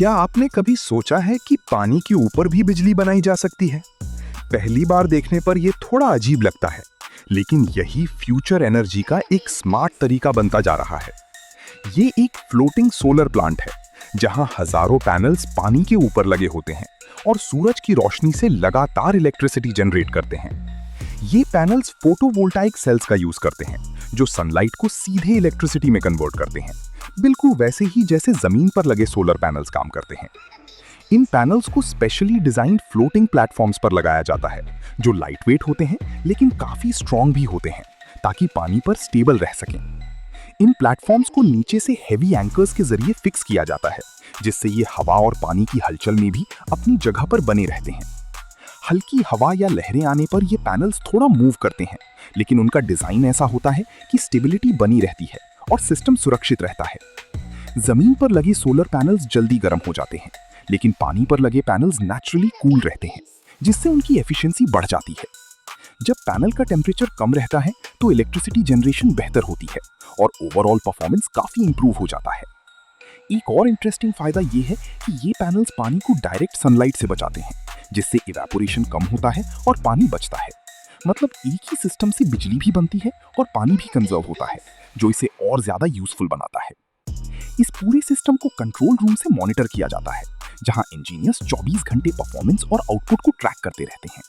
क्या आपने कभी सोचा है कि पानी के ऊपर भी बिजली बनाई जा सकती है? पहली बार देखने पर यह थोड़ा अजीब लगता है, लेकिन यही फ्यूचर एनर्जी का एक स्मार्ट तरीका बनता जा रहा है। ये एक फ्लोटिंग सोलर प्लांट है, जहां हजारों पैनल्स पानी के ऊपर लगे होते हैं और सूरज की रोशनी से लगातार इलेक्ट्रिसिटी जनरेट करते हैं। ये पैनल्स फोटोवोल्टाइक सेल्स का यूज करते हैं, जो सनलाइट को सीधे इलेक्ट्रिसिटी में कन्वर्ट करते हैं, बिल्कुल वैसे ही जैसे जमीन पर लगे सोलर पैनल्स काम करते हैं। इन पैनल्स को स्पेशली डिजाइंड फ्लोटिंग प्लेटफॉर्म्स पर लगाया जाता है, जो लाइट वेट होते हैं लेकिन काफी स्ट्रॉन्ग भी होते हैं, ताकि पानी पर स्टेबल रह सकें। इन प्लेटफॉर्म्स को नीचे से हेवी एंकर्स के जरिए फिक्स किया जाता है, जिससे ये हवा और पानी की हलचल में भी अपनी जगह पर बने रहते हैं। हल्की हवा या लहरें आने पर ये पैनल्स थोड़ा मूव करते हैं, लेकिन उनका डिजाइन ऐसा होता है कि स्टेबिलिटी बनी रहती है और सिस्टम सुरक्षित रहता है। जमीन पर लगे सोलर पैनल्स जल्दी गर्म हो जाते हैं, लेकिन पानी पर लगे पैनल्स नेचुरली कूल रहते हैं, जिससे उनकी एफिशिएंसी बढ़ जाती है। जब पैनल का टेम्परेचर कम रहता है तो इलेक्ट्रिसिटी जनरेशन बेहतर होती है और ओवरऑल परफॉर्मेंस काफी इंप्रूव हो जाता है। एक और इंटरेस्टिंग फायदा ये है कि ये पैनल्स पानी को डायरेक्ट सनलाइट से बचाते हैं, जिससे इवेपोरेशन कम होता है और पानी बचता है। मतलब एक ही सिस्टम से बिजली भी बनती है और पानी भी कंजर्व होता है, जो इसे और ज्यादा यूजफुल बनाता है। इस पूरे सिस्टम को कंट्रोल रूम से मॉनिटर किया जाता है, जहां इंजीनियर्स 24 घंटे परफॉर्मेंस और आउटपुट को ट्रैक करते रहते हैं।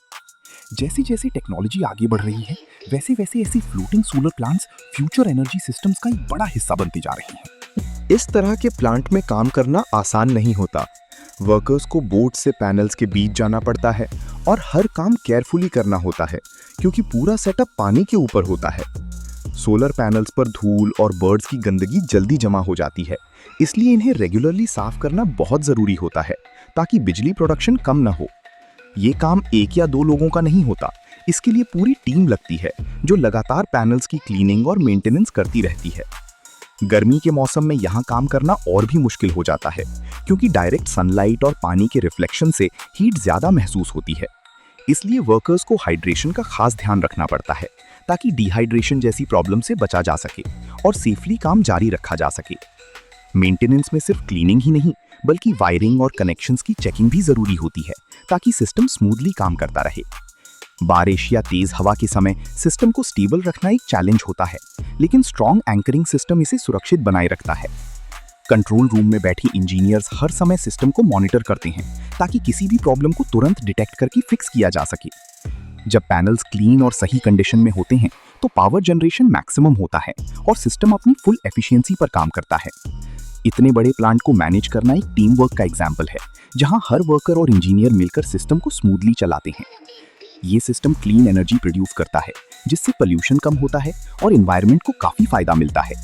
जैसे जैसे टेक्नोलॉजी आगे बढ़ रही है, वैसे वैसे ऐसी floating solar plants future energy systems का एक बड़ा हिस्सा बनते जा रहे हैं। इस तरह के प्लांट में काम करना आसान नहीं होता। वर्कर्स को बोट से पैनल्स के बीच जाना पड़ता है और हर काम केयरफुली करना होता है, क्योंकि पूरा सेटअप पानी के ऊपर होता है। सोलर पैनल्स पर धूल और बर्ड्स की गंदगी जल्दी जमा हो जाती है, इसलिए इन्हें रेगुलरली साफ करना बहुत ज़रूरी होता है, ताकि बिजली प्रोडक्शन कम न हो। ये काम एक या दो लोगों का नहीं होता, इसके लिए पूरी टीम लगती है, जो लगातार पैनल्स की क्लीनिंग और मेंटेनेंस करती रहती है। गर्मी के मौसम में यहाँ काम करना और भी मुश्किल हो जाता है, क्योंकि डायरेक्ट सनलाइट और पानी के रिफ्लेक्शन से हीट ज़्यादा महसूस होती है। इसलिए वर्कर्स को हाइड्रेशन का खास ध्यान रखना पड़ता है, ताकि डिहाइड्रेशन जैसी प्रॉब्लम से बचा जा सके और सेफली काम जारी रखा जा सके। मेंटेनेंस में सिर्फ क्लीनिंग ही नहीं, बल्कि वायरिंग और कनेक्शंस की चेकिंग भी जरूरी होती है, ताकि सिस्टम स्मूथली काम करता रहे। बारिश या तेज हवा के समय सिस्टम को स्टेबल रखना एक चैलेंज होता है, लेकिन स्ट्रॉन्ग एंकरिंग सिस्टम इसे सुरक्षित बनाए रखता है। कंट्रोल रूम में बैठे इंजीनियर्स हर समय सिस्टम को मॉनिटर करते हैं, ताकि किसी भी प्रॉब्लम को तुरंत डिटेक्ट करके फिक्स किया जा सके। जब पैनल्स क्लीन और सही कंडीशन में होते हैं, तो पावर जनरेशन मैक्सिमम होता है और सिस्टम अपनी फुल एफिशिएंसी पर काम करता है। इतने बड़े प्लांट को मैनेज करना एक टीम वर्क का एग्जाम्पल है, जहां हर वर्कर और इंजीनियर मिलकर सिस्टम को स्मूथली चलाते हैं। ये सिस्टम क्लीन एनर्जी प्रोड्यूस करता है, जिससे पोल्यूशन कम होता है और एनवायरनमेंट को काफी फायदा मिलता है।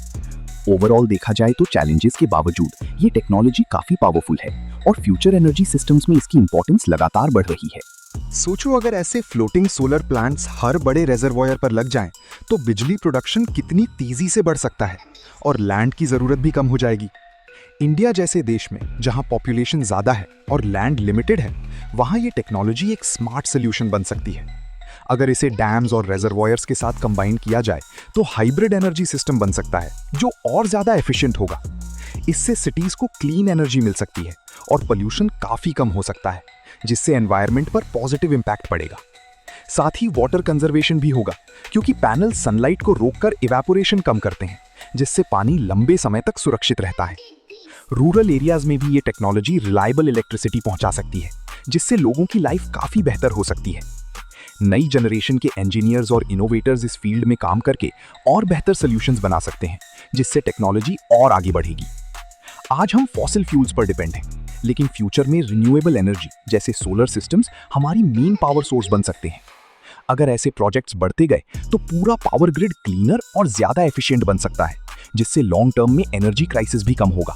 ओवरऑल देखा जाए तो चैलेंजेस के बावजूद ये टेक्नोलॉजी काफी पावरफुल है और फ्यूचर एनर्जी सिस्टम्स में इसकी इंपॉर्टेंस लगातार बढ़ रही है। सोचो, अगर ऐसे फ्लोटिंग सोलर प्लांट्स हर बड़े रेजर्वॉयर पर लग जाएं, तो बिजली प्रोडक्शन कितनी तेजी से बढ़ सकता है और लैंड की जरूरत भी कम हो जाएगी। इंडिया जैसे देश में, जहां पॉपुलेशन ज्यादा है और लैंड लिमिटेड है, वहां ये टेक्नोलॉजी एक स्मार्ट सोल्यूशन बन सकती है। अगर इसे डैम्स और रेजर्वॉयर्स के साथ कंबाइन किया जाए, तो हाइब्रिड एनर्जी सिस्टम बन सकता है, जो और ज्यादा एफिशिएंट होगा। इससे सिटीज को क्लीन एनर्जी मिल सकती है और पोल्यूशन काफी कम हो सकता है, जिससे एनवायरनमेंट पर पॉजिटिव इंपैक्ट पड़ेगा। साथ ही वाटर कंजर्वेशन भी होगा, क्योंकि पैनल सनलाइट को रोककर इवेपोरेशन कम करते हैं, जिससे पानी लंबे समय तक सुरक्षित रहता है। रूरल एरियाज में भी ये टेक्नोलॉजी रिलायबल इलेक्ट्रिसिटी पहुंचा सकती है, जिससे लोगों की लाइफ काफी बेहतर हो सकती है। नई जनरेशन के इंजीनियर्स और इनोवेटर्स इस फील्ड में काम करके और बेहतर सॉल्यूशंस बना सकते हैं, जिससे टेक्नोलॉजी और आगे बढ़ेगी। आज हम फॉसिल फ्यूल्स पर डिपेंड हैं, लेकिन फ्यूचर में रिन्यूएबल एनर्जी जैसे सोलर सिस्टम्स हमारी मेन पावर सोर्स बन सकते हैं। अगर ऐसे प्रोजेक्ट्स बढ़ते गए, तो पूरा पावर ग्रिड क्लीनर और ज्यादा एफिशिएंट बन सकता है, जिससे लॉन्ग टर्म में एनर्जी क्राइसिस भी कम होगा।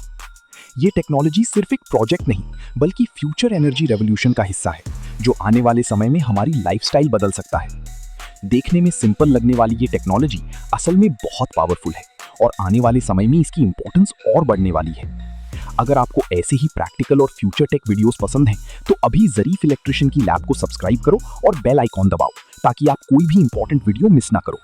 ये टेक्नोलॉजी सिर्फ एक प्रोजेक्ट नहीं, बल्कि फ्यूचर एनर्जी रेवोल्यूशन का हिस्सा है, जो आने वाले समय में हमारी लाइफस्टाइल बदल सकता है। देखने में सिंपल लगने वाली ये टेक्नोलॉजी असल में बहुत पावरफुल है और आने वाले समय में इसकी इंपॉर्टेंस और बढ़ने वाली है। अगर आपको ऐसे ही प्रैक्टिकल और फ्यूचर टेक वीडियोस पसंद हैं, तो अभी ज़रीफ इलेक्ट्रिशियन की लैब को सब्सक्राइब करो और बेल आइकॉन दबाओ, ताकि आप कोई भी इंपॉर्टेंट वीडियो मिस ना करो।